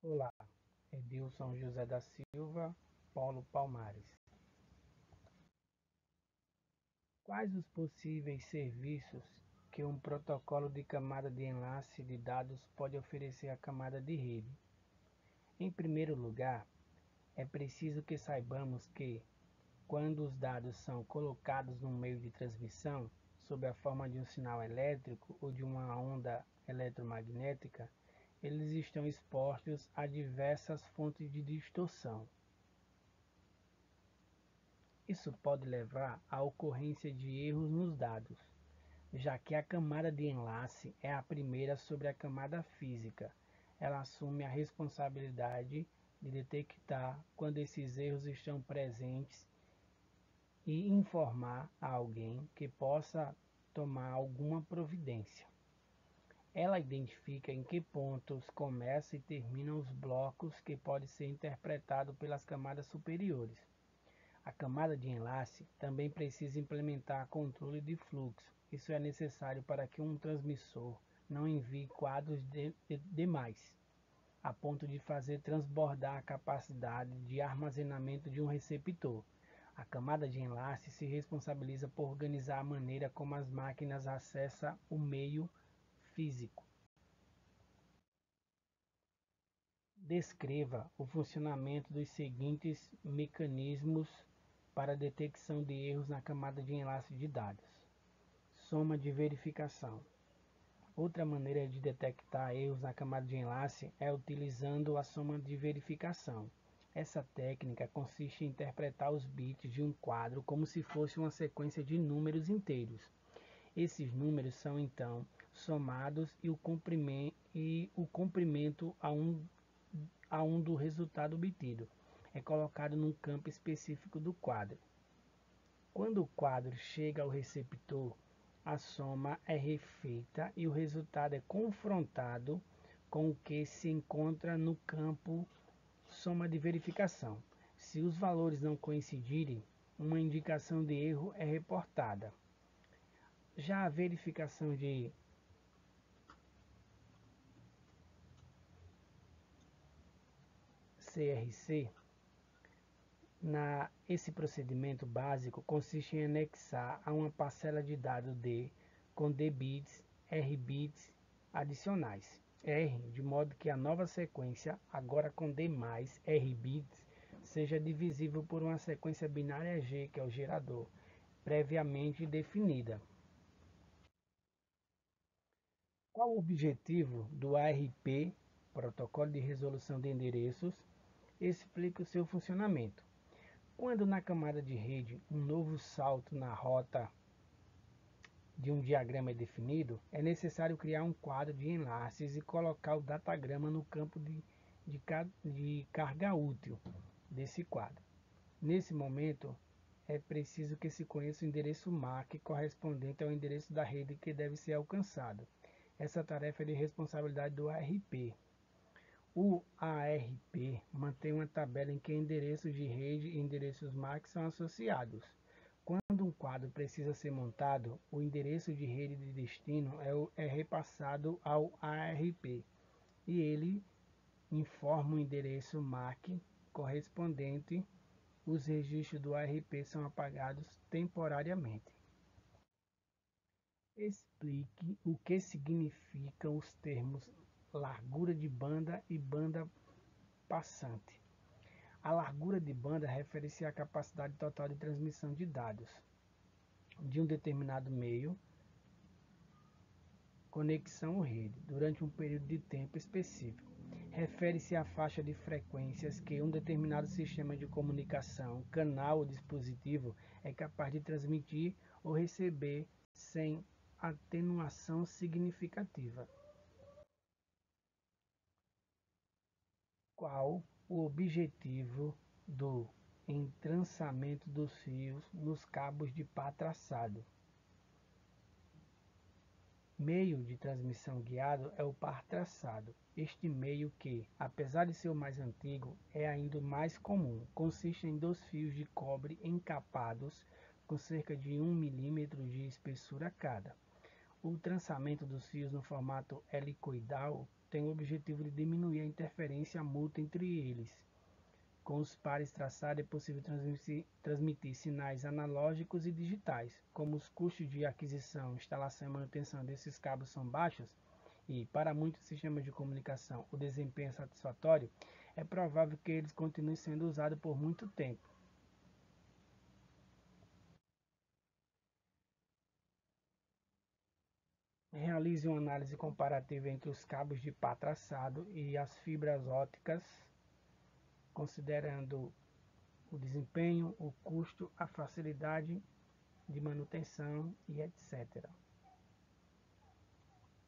Olá, Edilson José da Silva, Paulo Palmares. Quais os possíveis serviços que um protocolo de camada de enlace de dados pode oferecer à camada de rede? Em primeiro lugar, é preciso que saibamos que, quando os dados são colocados no meio de transmissão, sob a forma de um sinal elétrico ou de uma onda eletromagnética, eles estão expostos a diversas fontes de distorção. Isso pode levar à ocorrência de erros nos dados, já que a camada de enlace é a primeira sobre a camada física. Ela assume a responsabilidade de detectar quando esses erros estão presentes e informar a alguém que possa tomar alguma providência. Ela identifica em que pontos começam e terminam os blocos que podem ser interpretados pelas camadas superiores. A camada de enlace também precisa implementar controle de fluxo. Isso é necessário para que um transmissor não envie quadros demais, a ponto de fazer transbordar a capacidade de armazenamento de um receptor. A camada de enlace se responsabiliza por organizar a maneira como as máquinas acessam o meio físico. Descreva o funcionamento dos seguintes mecanismos para a detecção de erros na camada de enlace de dados. Soma de verificação. Outra maneira de detectar erros na camada de enlace é utilizando a soma de verificação. Essa técnica consiste em interpretar os bits de um quadro como se fosse uma sequência de números inteiros. Esses números são então somados e o comprimento a um do resultado obtido é colocado num campo específico do quadro. Quando o quadro chega ao receptor, a soma é refeita e o resultado é confrontado com o que se encontra no campo soma de verificação. Se os valores não coincidirem, uma indicação de erro é reportada. Já a verificação de CRC, esse procedimento básico consiste em anexar a uma parcela de dados D com D bits, R bits adicionais, R, de modo que a nova sequência, agora com D mais R bits, seja divisível por uma sequência binária G, que é o gerador, previamente definida. Qual o objetivo do ARP, Protocolo de Resolução de Endereços? Explica o seu funcionamento. Quando na camada de rede um novo salto na rota de um diagrama é definido, é necessário criar um quadro de enlaces e colocar o datagrama no campo de carga útil desse quadro. Nesse momento, é preciso que se conheça o endereço MAC correspondente ao endereço da rede que deve ser alcançado. Essa tarefa é de responsabilidade do ARP. O ARP mantém uma tabela em que endereços de rede e endereços MAC são associados. Quando um quadro precisa ser montado, o endereço de rede de destino é repassado ao ARP e ele informa o endereço MAC correspondente. Os registros do ARP são apagados temporariamente. Explique o que significam os termos largura de banda e banda passante. A largura de banda refere-se à capacidade total de transmissão de dados de um determinado meio, conexão ou rede, durante um período de tempo específico. Refere-se à faixa de frequências que um determinado sistema de comunicação, canal ou dispositivo é capaz de transmitir ou receber sem atenuação significativa. Qual o objetivo do entrançamento dos fios nos cabos de pá traçado? Meio de transmissão guiado é o par traçado. Este meio que, apesar de ser o mais antigo, é ainda o mais comum. Consiste em 2 fios de cobre encapados com cerca de 1 milímetro de espessura cada. O trançamento dos fios no formato helicoidal tem o objetivo de diminuir a interferência mútua entre eles. Com os pares traçados, é possível transmitir sinais analógicos e digitais. Como os custos de aquisição, instalação e manutenção desses cabos são baixos, e para muitos sistemas de comunicação o desempenho é satisfatório, é provável que eles continuem sendo usados por muito tempo. Realize uma análise comparativa entre os cabos de pá traçado e as fibras ópticas, considerando o desempenho, o custo, a facilidade de manutenção e etc.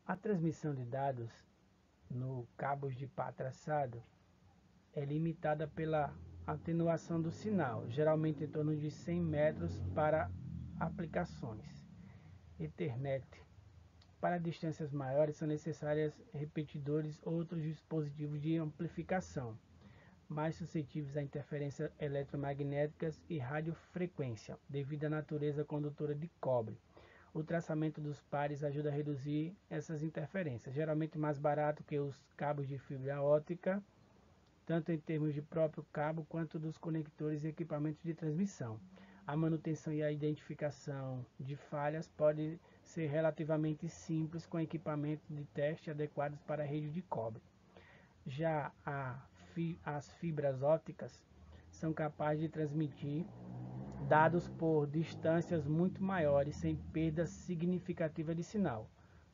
A transmissão de dados no cabos de pá traçado é limitada pela atenuação do sinal, geralmente em torno de 100 metros para aplicações Ethernet. Para distâncias maiores são necessários repetidores ou outros dispositivos de amplificação, mais suscetíveis a interferências eletromagnéticas e radiofrequência, devido à natureza condutora de cobre. O traçamento dos pares ajuda a reduzir essas interferências, geralmente mais barato que os cabos de fibra óptica, tanto em termos de próprio cabo quanto dos conectores e equipamentos de transmissão. A manutenção e a identificação de falhas pode ser relativamente simples com equipamentos de teste adequados para a rede de cobre. Já as fibras ópticas são capazes de transmitir dados por distâncias muito maiores sem perda significativa de sinal,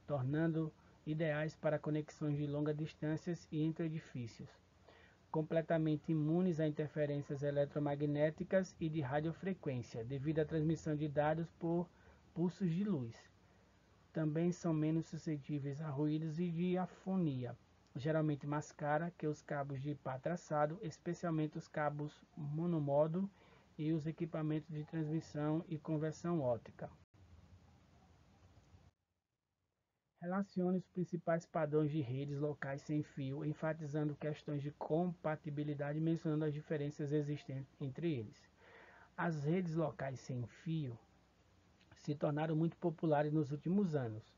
tornando ideais para conexões de longas distâncias e entre edifícios, completamente imunes a interferências eletromagnéticas e de radiofrequência, devido à transmissão de dados por pulsos de luz. Também são menos suscetíveis a ruídos e diafonia, geralmente mais cara que os cabos de pá traçado, especialmente os cabos monomodo e os equipamentos de transmissão e conversão óptica. Relacione os principais padrões de redes locais sem fio, enfatizando questões de compatibilidade e mencionando as diferenças existentes entre eles. As redes locais sem fio se tornaram muito populares nos últimos anos.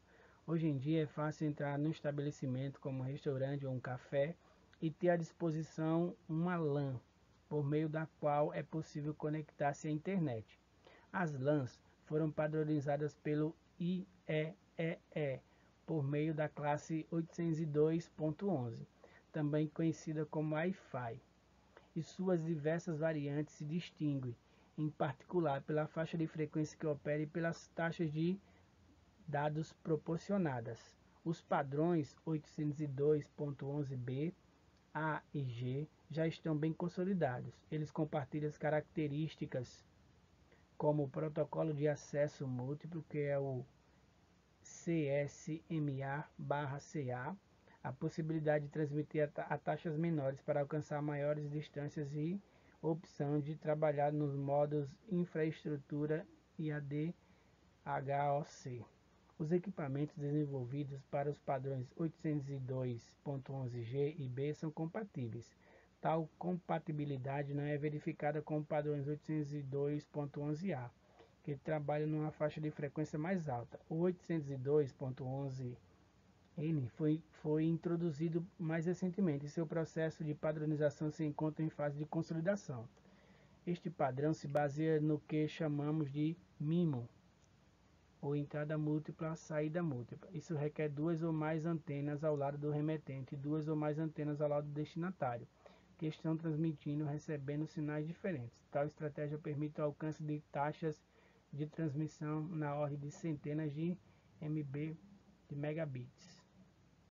Hoje em dia é fácil entrar num estabelecimento como um restaurante ou um café e ter à disposição uma LAN, por meio da qual é possível conectar-se à internet. As LANs foram padronizadas pelo IEEE por meio da classe 802.11, também conhecida como Wi-Fi, e suas diversas variantes se distinguem, em particular pela faixa de frequência que opera e pelas taxas de dados proporcionadas. Os padrões 802.11b, A e G já estão bem consolidados. Eles compartilham as características como o protocolo de acesso múltiplo, que é o CSMA/CA, a possibilidade de transmitir a taxas menores para alcançar maiores distâncias e opção de trabalhar nos modos infraestrutura e ADHOC. Os equipamentos desenvolvidos para os padrões 802.11g e B são compatíveis. Tal compatibilidade não é verificada com padrões 802.11a, que trabalham numa faixa de frequência mais alta. O 802.11n foi introduzido mais recentemente e seu processo de padronização se encontra em fase de consolidação. Este padrão se baseia no que chamamos de MIMO, ou entrada múltipla, saída múltipla. Isso requer duas ou mais antenas ao lado do remetente e duas ou mais antenas ao lado do destinatário, que estão transmitindo e recebendo sinais diferentes. Tal estratégia permite o alcance de taxas de transmissão na ordem de centenas de MB de megabits.